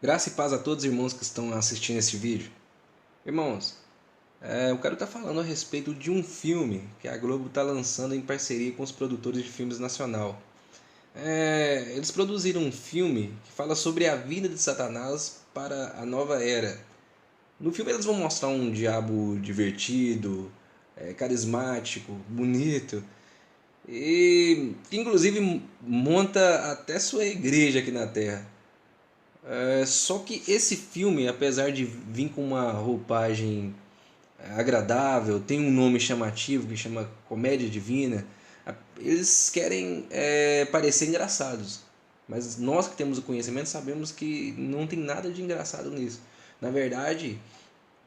Graça e paz a todos os irmãos que estão assistindo esse vídeo. Irmãos, eu quero estar falando a respeito de um filme que a Globo está lançando em parceria com os produtores de filmes nacional. Eles produziram um filme que fala sobre a vinda de Satanás para a nova era. No filme eles vão mostrar um diabo divertido, carismático, bonito e que inclusive monta até sua igreja aqui na Terra. Só que esse filme, apesar de vir com uma roupagem agradável, tem um nome chamativo que chama Comédia Divina, eles querem parecer engraçados. Mas nós que temos o conhecimento sabemos que não tem nada de engraçado nisso. Na verdade,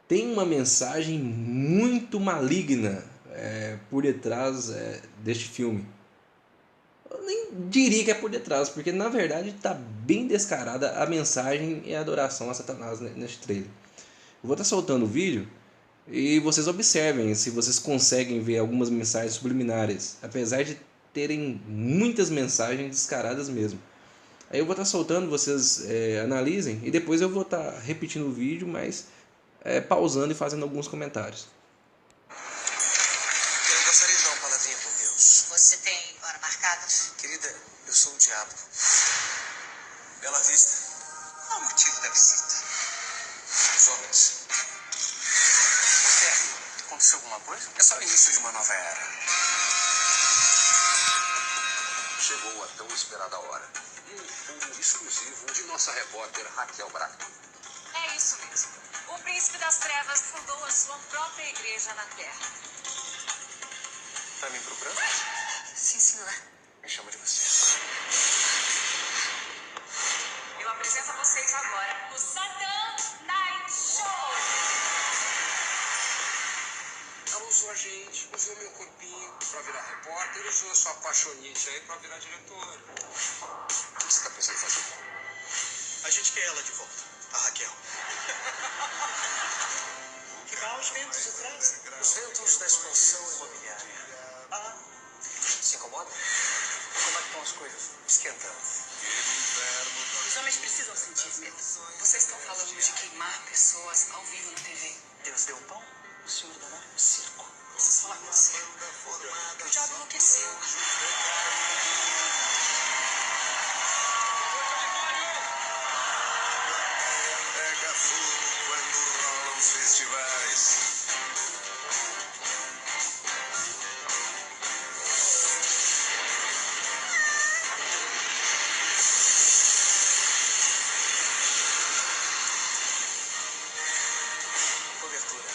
tem uma mensagem muito maligna por detrás deste filme. Eu nem diria que é por detrás, porque na verdade está bem descarada a mensagem e a adoração a Satanás neste trailer. Eu vou estar soltando o vídeo e vocês observem se vocês conseguem ver algumas mensagens subliminares, apesar de terem muitas mensagens descaradas mesmo. Aí eu vou estar soltando, vocês analisem e depois eu vou estar repetindo o vídeo, mas pausando e fazendo alguns comentários. Eu gostaria de dar uma palavrinha com Deus. Você tem hora marcada? Querida, eu sou o diabo. Bela Vista. Qual o motivo da visita? Os homens. Aconteceu alguma coisa? É só o início de uma nova era. Chegou a tão esperada hora. Um fundo exclusivo de nossa repórter Raquel Braga. É isso mesmo. O príncipe das trevas fundou a sua própria igreja na Terra. Tá me procurando? Sim, senhor. Me chama de você. Eu apresento a vocês agora o Satan Night Show. Ela usou a gente, usou meu corpinho pra virar repórter, usou a sua apaixonite aí pra virar diretora. O que você tá pensando em fazer? A gente quer ela de volta, a Raquel. Que mal os ventos o trazem. Os ventos da expansão imobiliária. Se incomoda? Como é que estão as coisas? Esquentando. Os homens precisam sentir medo. Vocês estão falando de queimar pessoas ao vivo na TV. Deus deu pão, o Senhor dará um circo. Preciso falar com você. Que o diabo enlouqueceu. Pega fogo quando rolam os festivais. Cobertura.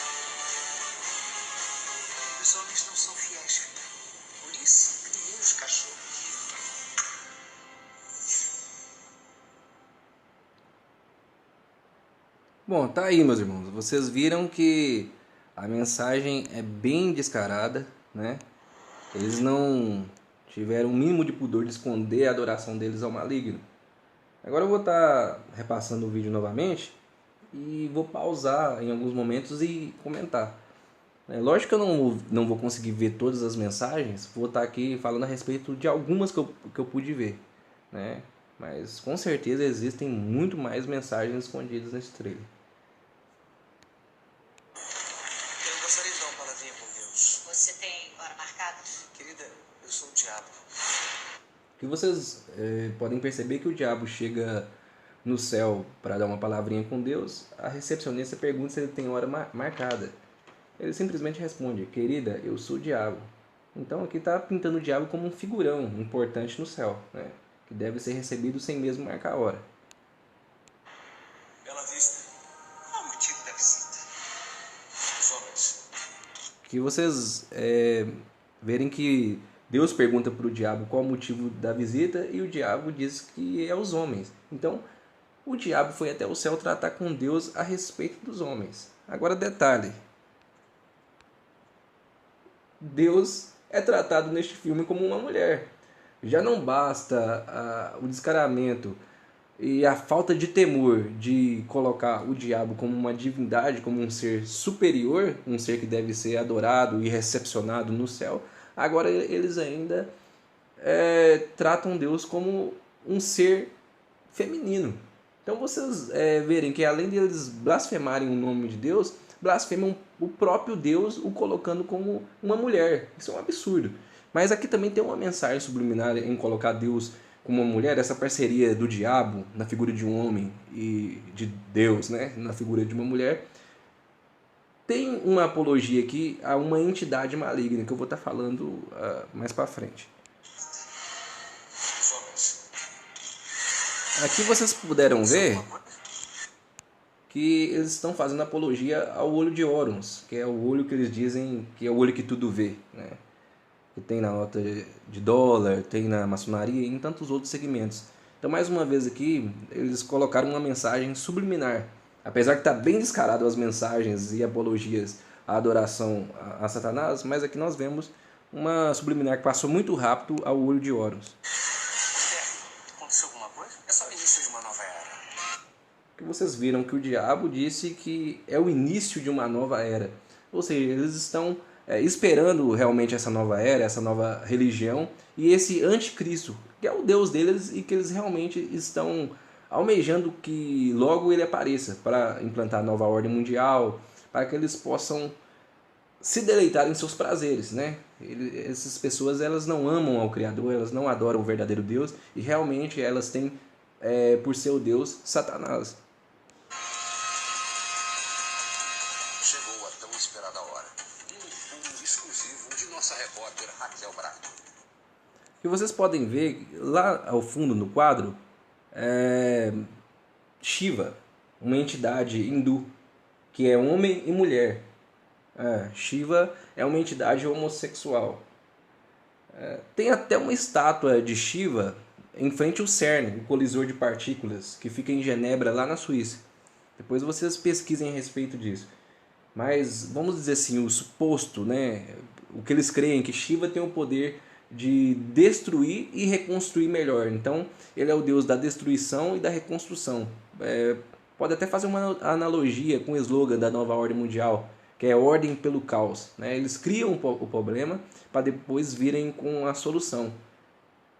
Os homens não são fiéis, filha. Por isso, criei os cachorros. Bom, tá aí, meus irmãos. Vocês viram que a mensagem é bem descarada, né? Eles não tiveram o mínimo de pudor de esconder a adoração deles ao maligno. Agora eu vou estar repassando o vídeo novamente e vou pausar em alguns momentos e comentar. Lógico que eu não vou conseguir ver todas as mensagens, vou estar aqui falando a respeito de algumas que eu pude ver, né? Mas com certeza existem muito mais mensagens escondidas nesse trailer. Eu gostaria de dar uma palavrinha com Deus. Você tem hora marcada? Querida, eu sou o diabo. Que vocês podem perceber que o diabo chega no céu para dar uma palavrinha com Deus, a recepcionista pergunta se ele tem hora marcada. Ele simplesmente responde: querida, eu sou o diabo. Então aqui está pintando o diabo como um figurão importante no céu, né? Que deve ser recebido sem mesmo marcar a hora. Bela Vista. Qual o motivo da visita? Os homens. Que vocês verem que Deus pergunta para o diabo qual o motivo da visita e o diabo diz que é os homens. Então o diabo foi até o céu tratar com Deus a respeito dos homens. Agora detalhe: Deus é tratado neste filme como uma mulher. Já não basta o descaramento e a falta de temor de colocar o diabo como uma divindade, como um ser superior, um ser que deve ser adorado e recepcionado no céu. Agora eles ainda tratam Deus como um ser feminino. Então vocês verem que além de eles blasfemarem o nome de Deus, blasfemam o próprio Deus, o colocando como uma mulher. Isso é um absurdo. Mas aqui também tem uma mensagem subliminar em colocar Deus como uma mulher, essa parceria do diabo na figura de um homem e de Deus, né, na figura de uma mulher. Tem uma apologia aqui a uma entidade maligna que eu vou estar falando mais para frente. Aqui vocês puderam ver que eles estão fazendo apologia ao olho de Horus, que é o olho que eles dizem que é o olho que tudo vê, né? Que tem na nota de dólar, tem na maçonaria e em tantos outros segmentos. Então, mais uma vez aqui, eles colocaram uma mensagem subliminar. Apesar que está bem descarado as mensagens e apologias à adoração a Satanás, mas aqui nós vemos uma subliminar que passou muito rápido ao olho de Horus. Aconteceu alguma coisa? É só o início de uma nova era. Que vocês viram que o diabo disse que é o início de uma nova era. Ou seja, eles estão esperando realmente essa nova era, essa nova religião e esse anticristo, que é o Deus deles e que eles realmente estão almejando que logo ele apareça para implantar a nova ordem mundial, para que eles possam se deleitar em seus prazeres, né? Essas pessoas, elas não amam ao Criador, elas não adoram o verdadeiro Deus e realmente elas têm por seu Deus Satanás. Chegou a tão esperada hora. Um exclusivo de nossa repórter Raquel Braga. E vocês podem ver lá ao fundo no quadro Shiva, uma entidade hindu que é homem e mulher. Shiva é uma entidade homossexual. Tem até uma estátua de Shiva em frente ao CERN, o colisor de partículas, que fica em Genebra, lá na Suíça. Depois vocês pesquisem a respeito disso. Mas vamos dizer assim, o suposto, né, o que eles creem que Shiva tem o poder de destruir e reconstruir melhor. Então, ele é o deus da destruição e da reconstrução. Pode até fazer uma analogia com o slogan da nova ordem mundial, que é ordem pelo caos, né? Eles criam o problema para depois virem com a solução.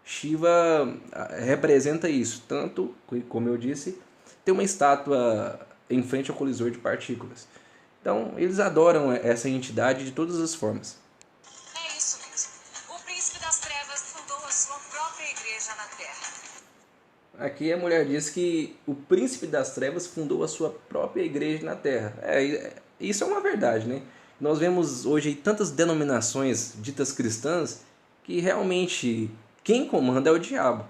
Shiva representa isso, tanto, como eu disse, tem uma estátua em frente ao colisor de partículas. Então, eles adoram essa entidade de todas as formas. É isso mesmo. O príncipe das trevas fundou a sua própria igreja na Terra. Aqui a mulher diz que o príncipe das trevas fundou a sua própria igreja na Terra. Isso é uma verdade, né? Nós vemos hoje tantas denominações ditas cristãs que realmente quem comanda é o diabo.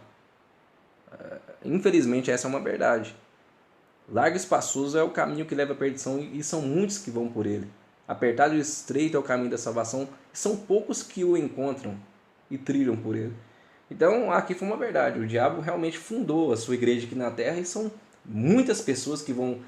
Infelizmente essa é uma verdade. Largo e espaçoso é o caminho que leva à perdição e são muitos que vão por ele. Apertado e estreito é o caminho da salvação e são poucos que o encontram e trilham por ele. Então aqui foi uma verdade, o diabo realmente fundou a sua igreja aqui na Terra e são muitas pessoas que vão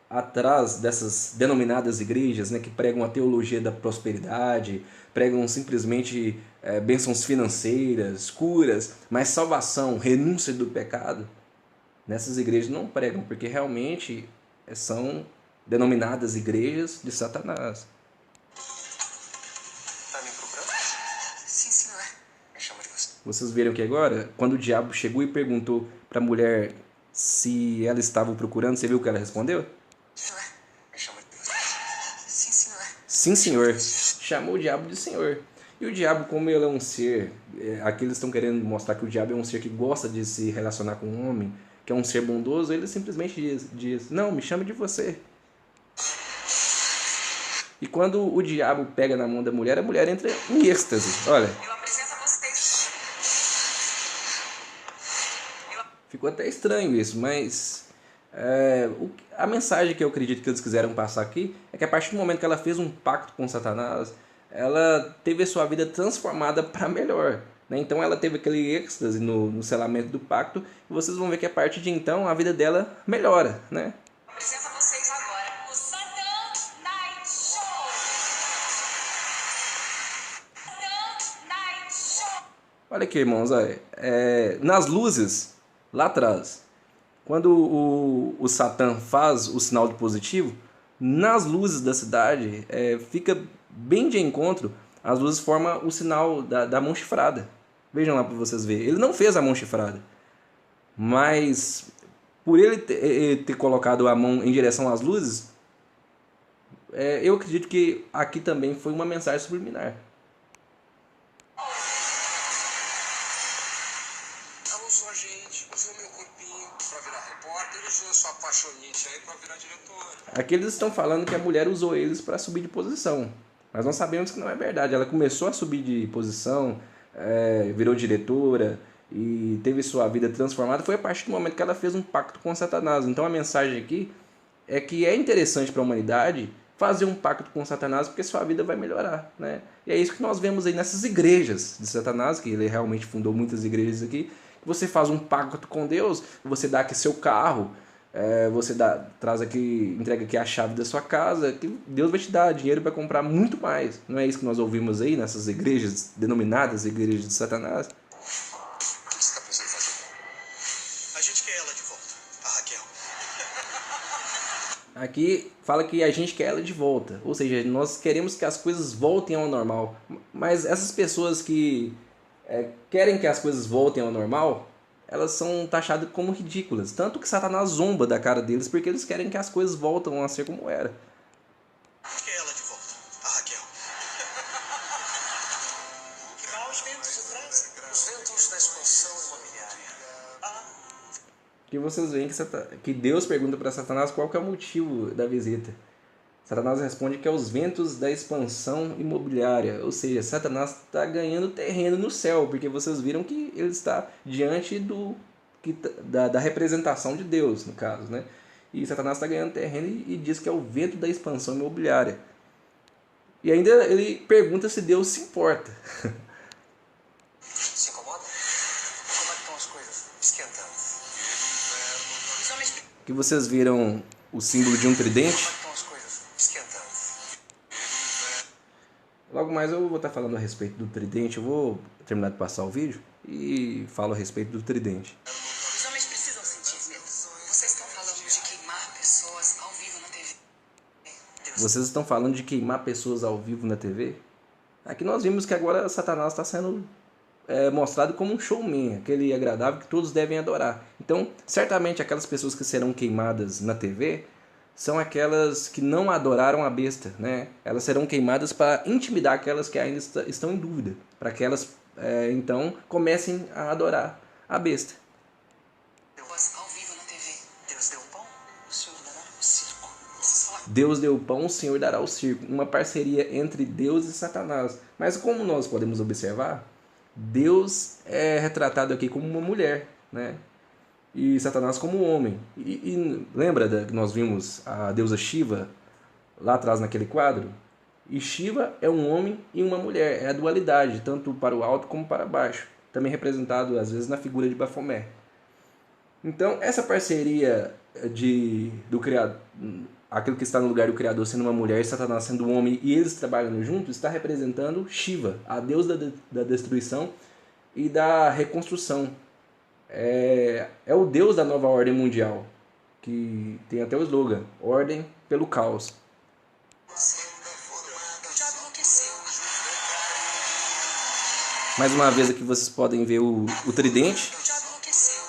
atrás dessas denominadas igrejas, né, que pregam a teologia da prosperidade, pregam simplesmente bênçãos financeiras, curas, mas salvação, renúncia do pecado. Nessas igrejas não pregam, porque realmente são denominadas igrejas de Satanás. Tá me procurando? Sim, senhor. Me chama de você. Vocês viram que agora, quando o diabo chegou e perguntou para a mulher se ela estava o procurando, você viu o que ela respondeu? Senhor. Me chama de você. Sim, senhor. Sim, senhor. Chamou o diabo de senhor. E o diabo, como ele é um ser, aqui eles estão querendo mostrar que o diabo é um ser que gosta de se relacionar com o homem, que é um ser bondoso, ele simplesmente diz, não, me chame de você. E quando o diabo pega na mão da mulher, a mulher entra em êxtase. Olha, Eu apresento a vocês. ficou até estranho isso, mas a mensagem que eu acredito que eles quiseram passar aqui é que a partir do momento que ela fez um pacto com Satanás, ela teve a sua vida transformada para melhor. Então ela teve aquele êxtase no selamento do pacto e vocês vão ver que a partir de então a vida dela melhora, né? Apresento a vocês agora o Satan Night Show. Satan Night Show. Olha aqui, irmãos, olha, nas luzes lá atrás, quando o Satã faz o sinal de positivo, nas luzes da cidade fica bem de encontro, as luzes formam o sinal da mão chifrada. Vejam lá para vocês verem. Ele não fez a mão chifrada, mas por ele ter colocado a mão em direção às luzes, eu acredito que aqui também foi uma mensagem subliminar. Ela usou a gente, usou meu corpinho pra virar repórter, usou sua paixonite aí pra virar diretora. Aqui eles estão falando que a mulher usou eles para subir de posição. Mas nós sabemos que não é verdade. Ela começou a subir de posição, virou diretora e teve sua vida transformada. Foi a partir do momento que ela fez um pacto com Satanás. Então a mensagem aqui é que é interessante para a humanidade fazer um pacto com Satanás, porque sua vida vai melhorar, né? E é isso que nós vemos aí nessas igrejas de Satanás, que ele realmente fundou muitas igrejas aqui. Você faz um pacto com Deus, você dá aqui seu carro, você traz aqui, entrega aqui a chave da sua casa, que Deus vai te dar dinheiro para comprar muito mais. Não é isso que nós ouvimos aí nessas igrejas denominadas igrejas de Satanás? O que você tá pensando em fazer? A gente quer ela de volta, a Raquel. Aqui fala que a gente quer ela de volta, ou seja, nós queremos que as coisas voltem ao normal. Mas essas pessoas que querem que as coisas voltem ao normal, elas são taxadas como ridículas. Tanto que Satanás zomba da cara deles porque eles querem que as coisas voltem a ser como era. A gente quer ela de volta, a Raquel. Que tal os ventos do trânsito? Os ventos da expansão imobiliária. Que vocês veem que Deus pergunta para Satanás qual que é o motivo da visita. Satanás responde que é os ventos da expansão imobiliária. Ou seja, Satanás está ganhando terreno no céu, porque vocês viram que ele está diante da representação de Deus, no caso, né? E Satanás está ganhando terreno e diz que é o vento da expansão imobiliária. E ainda ele pergunta se Deus se importa. Se incomoda? Como é que estão as coisas? Esquentando. Os homens Que vocês viram o símbolo de um tridente. Como é que estão as coisas? Esquentando. Logo mais eu vou estar falando a respeito do tridente. Eu vou terminar de passar o vídeo e falo a respeito do tridente. Os homens precisam sentir medo. Vocês estão falando de queimar pessoas ao vivo na TV. Vocês estão falando de queimar pessoas ao vivo na TV? Aqui nós vimos que agora Satanás está sendo mostrado como um showman, aquele agradável que todos devem adorar. Então, certamente aquelas pessoas que serão queimadas na TV são aquelas que não adoraram a besta, né? Elas serão queimadas para intimidar aquelas que ainda estão em dúvida, para que elas então comecem a adorar a besta. Pessoas ao vivo na TV. Deus deu pão, o Senhor dará o circo. Preciso falar. Deus deu o pão, o Senhor dará o circo. Uma parceria entre Deus e Satanás. Mas como nós podemos observar, Deus é retratado aqui como uma mulher, né? E Satanás como um homem. E lembra que nós vimos a deusa Shiva lá atrás naquele quadro? E Shiva é um homem e uma mulher. É a dualidade, tanto para o alto como para baixo. Também representado às vezes na figura de Baphomet. Então essa parceria do Criador, aquilo que está no lugar do Criador sendo uma mulher e Satanás sendo um homem e eles trabalhando juntos, está representando Shiva, a deusa da destruição e da reconstrução. É o Deus da nova ordem mundial, que tem até o slogan, ordem pelo caos. O diabo enlouqueceu. Mais uma vez aqui vocês podem ver o tridente, O diabo enlouqueceu.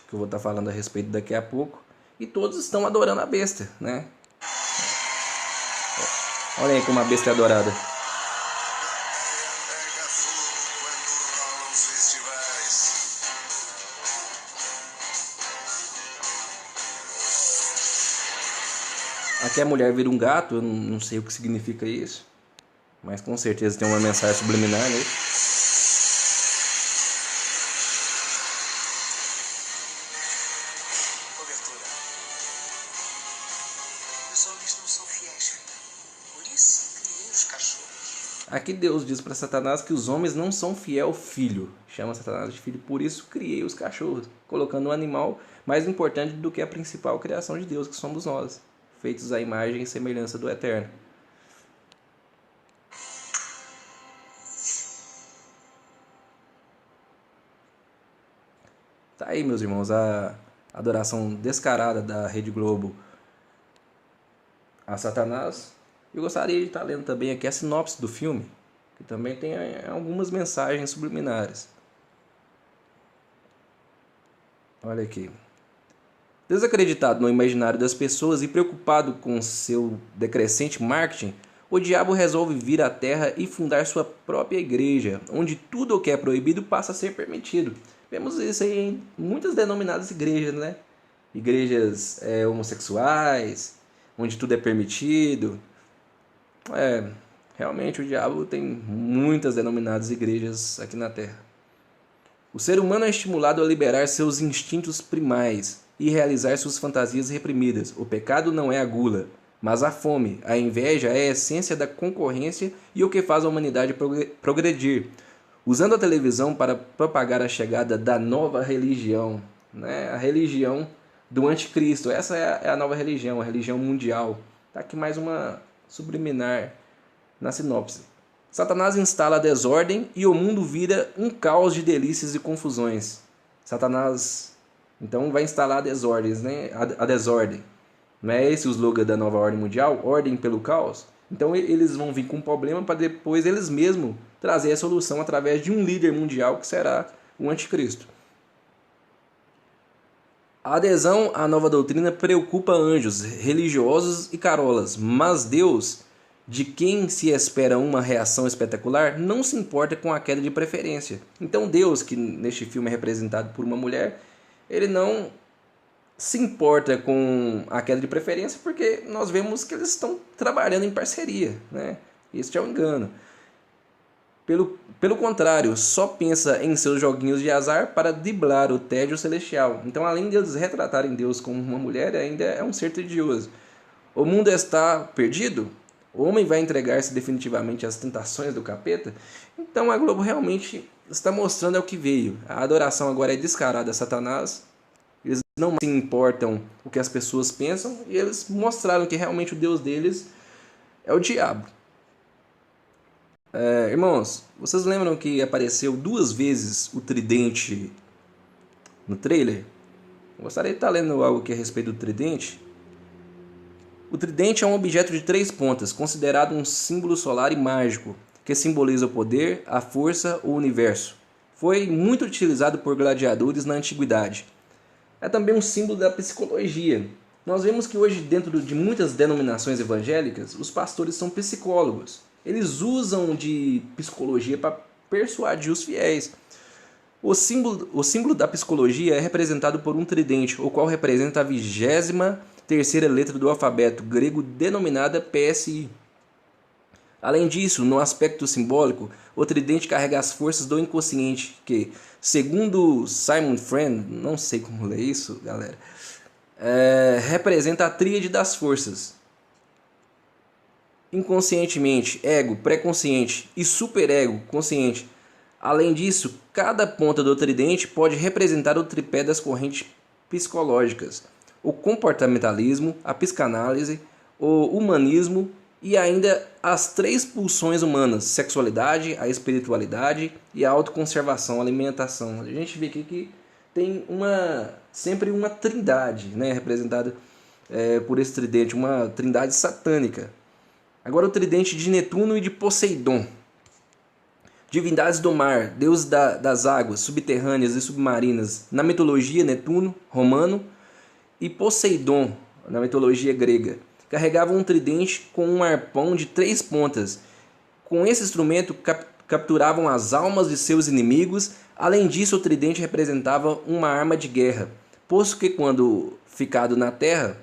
que eu vou estar falando a respeito daqui a pouco, e todos estão adorando a besta, né? Olha aí como a besta é adorada. Pega fogo quando rolam os festivais. Aqui a mulher vira um gato, eu não sei o que significa isso, mas com certeza tem uma mensagem subliminar nisso. Cobertura. Os homens não são fiéis, filha. Por isso, criei os cachorros. Aqui Deus diz para Satanás que os homens não são fiel ao filho. Chama Satanás de filho, por isso criei os cachorros, colocando um animal mais importante do que a principal criação de Deus, que somos nós, feitos à imagem e semelhança do Eterno. Tá aí, meus irmãos, a adoração descarada da Rede Globo a Satanás. Eu gostaria de estar lendo também aqui a sinopse do filme, que também tem algumas mensagens subliminares. Olha aqui. Desacreditado no imaginário das pessoas e preocupado com seu decrescente marketing, o diabo resolve vir à Terra e fundar sua própria igreja, onde tudo o que é proibido passa a ser permitido. Vemos isso aí em muitas denominadas igrejas, né? Igrejas homossexuais, onde tudo é permitido. Realmente o diabo tem muitas denominadas igrejas aqui na Terra. O ser humano é estimulado a liberar seus instintos primais e realizar suas fantasias reprimidas. O pecado não é a gula, mas a fome. A inveja é a essência da concorrência e o que faz a humanidade progredir. Usando a televisão para propagar a chegada da nova religião, né? A religião do anticristo. Essa é a nova religião, a religião mundial. Está aqui mais uma subliminar na sinopse. Satanás instala a desordem e o mundo vira um caos de delícias e confusões. Satanás, então, vai instalar a desordem, né? A desordem. Não é esse o slogan da nova ordem mundial? Ordem pelo caos? Então, eles vão vir com um problema para depois eles mesmos trazer a solução através de um líder mundial que será o anticristo. A adesão à nova doutrina preocupa anjos, religiosos e carolas, mas Deus, de quem se espera uma reação espetacular, não se importa com a queda de preferência. Então Deus, que neste filme é representado por uma mulher, ele não se importa com a queda de preferência porque nós vemos que eles estão trabalhando em parceria, né? Este é o engano. Pelo contrário, só pensa em seus joguinhos de azar para driblar o tédio celestial. Então, além de eles retratarem Deus como uma mulher, ainda é um ser tedioso. O mundo está perdido? O homem vai entregar-se definitivamente às tentações do capeta? Então a Globo realmente está mostrando o que veio. A adoração agora é descarada a Satanás. Eles não se importam o que as pessoas pensam e eles mostraram que realmente o Deus deles é o diabo. Irmãos, vocês lembram que apareceu 2 vezes o tridente no trailer? Eu gostaria de estar lendo algo aqui a respeito do tridente. O tridente é um objeto de 3 pontas, considerado um símbolo solar e mágico, que simboliza o poder, a força, o universo. Foi muito utilizado por gladiadores na antiguidade. É também um símbolo da psicologia. Nós vemos que hoje, dentro de muitas denominações evangélicas, os pastores são psicólogos. Eles usam de psicologia para persuadir os fiéis. O símbolo da psicologia é representado por um tridente, o qual representa a 23ª letra do alfabeto grego denominada PSI. Além disso, no aspecto simbólico, o tridente carrega as forças do inconsciente, que, segundo Simon Friend, não sei como ler isso, galera, representa a tríade das forças. Inconscientemente, ego, pré-consciente e superego, consciente. Além disso, cada ponta do tridente pode representar o tripé das correntes psicológicas, o comportamentalismo, a psicanálise, o humanismo e ainda as 3 pulsões humanas, sexualidade, a espiritualidade e a autoconservação, a alimentação. A gente vê aqui que tem sempre uma trindade, né, representada por esse tridente, uma trindade satânica. Agora o tridente de Netuno e de Poseidon. Divindades do mar, deuses das águas subterrâneas e submarinas. Na mitologia, Netuno, romano, e Poseidon, na mitologia grega. Carregavam um tridente com um arpão de 3 pontas. Com esse instrumento capturavam as almas de seus inimigos. Além disso, o tridente representava uma arma de guerra, posto que quando fincado na terra,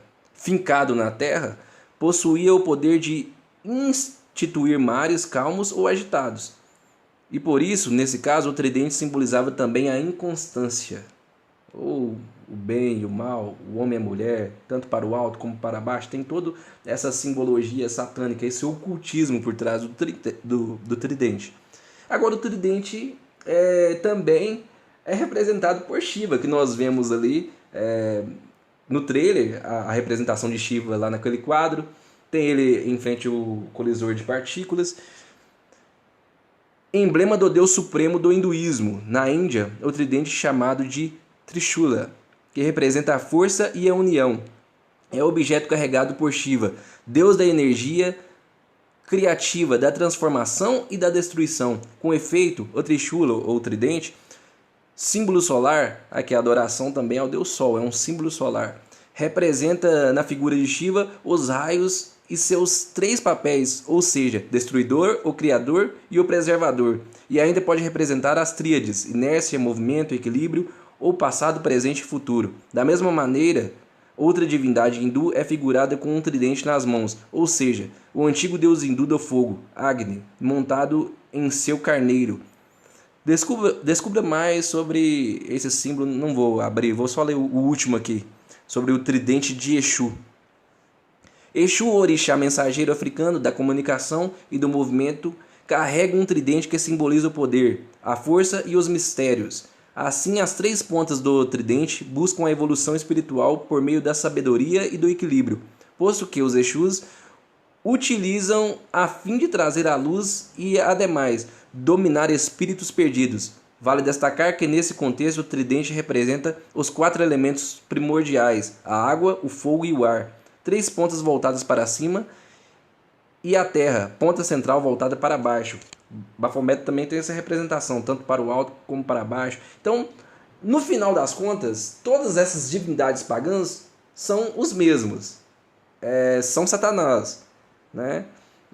possuía o poder de instituir mares calmos ou agitados. E por isso, nesse caso, o tridente simbolizava também a inconstância, ou o bem e o mal, o homem e a mulher, tanto para o alto como para baixo. Tem toda essa simbologia satânica, esse ocultismo por trás do tridente. Agora o tridente também é representado por Shiva, que nós vemos ali no trailer, a representação de Shiva lá naquele quadro. Tem ele em frente ao colisor de partículas. Emblema do deus supremo do hinduísmo. Na Índia, o tridente chamado de Trishula, que representa a força e a união. É o objeto carregado por Shiva, deus da energia criativa, da transformação e da destruição. Com efeito, o Trishula, ou tridente, símbolo solar, aqui a adoração também ao Deus Sol, é um símbolo solar. Representa na figura de Shiva os raios e seus 3 papéis, ou seja, destruidor, o criador e o preservador. E ainda pode representar as tríades, inércia, movimento, equilíbrio, ou passado, presente e futuro. Da mesma maneira, outra divindade hindu é figurada com um tridente nas mãos, ou seja, o antigo deus hindu do fogo, Agni, montado em seu carneiro. Descubra mais sobre esse símbolo, não vou abrir, vou só ler o último aqui, sobre o tridente de Exu. Exu, o orixá mensageiro africano da comunicação e do movimento, carrega um tridente que simboliza o poder, a força e os mistérios. Assim, as 3 pontas do tridente buscam a evolução espiritual por meio da sabedoria e do equilíbrio, posto que os Exus utilizam a fim de trazer à luz e, ademais, dominar espíritos perdidos. Vale destacar que nesse contexto o tridente representa os 4 elementos primordiais, a água, o fogo e o ar. 3 pontas voltadas para cima e a terra, ponta central voltada para baixo. Baphomet também tem essa representação, tanto para o alto como para baixo. Então, no final das contas, todas essas divindades pagãs são os mesmos. São Satanás, né?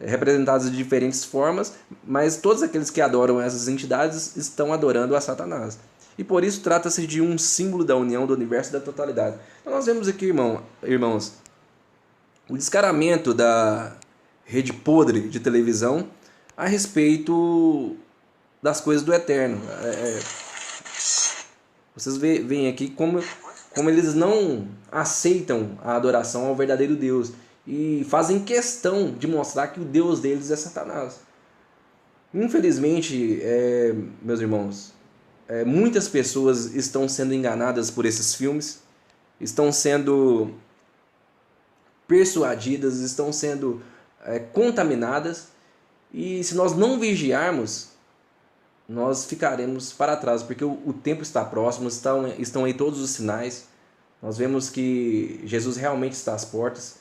Representados de diferentes formas, mas todos aqueles que adoram essas entidades estão adorando a Satanás. E por isso trata-se de um símbolo da união do universo e da totalidade. Então nós vemos aqui, irmãos, o descaramento da rede podre de televisão a respeito das coisas do eterno. Vocês veem aqui como eles não aceitam a adoração ao verdadeiro Deus e fazem questão de mostrar que o Deus deles é Satanás. Infelizmente, meus irmãos, muitas pessoas estão sendo enganadas por esses filmes, estão sendo persuadidas, estão sendo contaminadas, e se nós não vigiarmos, nós ficaremos para trás, porque o tempo está próximo, estão aí todos os sinais. Nós vemos que Jesus realmente está às portas,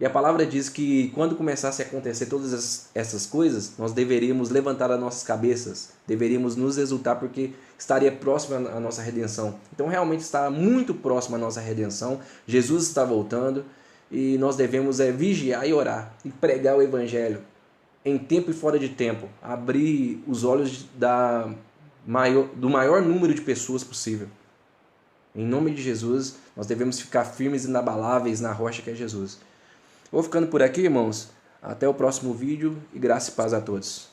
e a palavra diz que quando começasse a acontecer todas essas coisas, nós deveríamos levantar as nossas cabeças, deveríamos nos exultar, porque estaria próxima a nossa redenção. Então realmente está muito próxima a nossa redenção, Jesus está voltando, e nós devemos vigiar e orar, e pregar o Evangelho, em tempo e fora de tempo, abrir os olhos do maior número de pessoas possível. Em nome de Jesus, nós devemos ficar firmes e inabaláveis na rocha que é Jesus. Vou ficando por aqui, irmãos. Até o próximo vídeo e graça e paz a todos.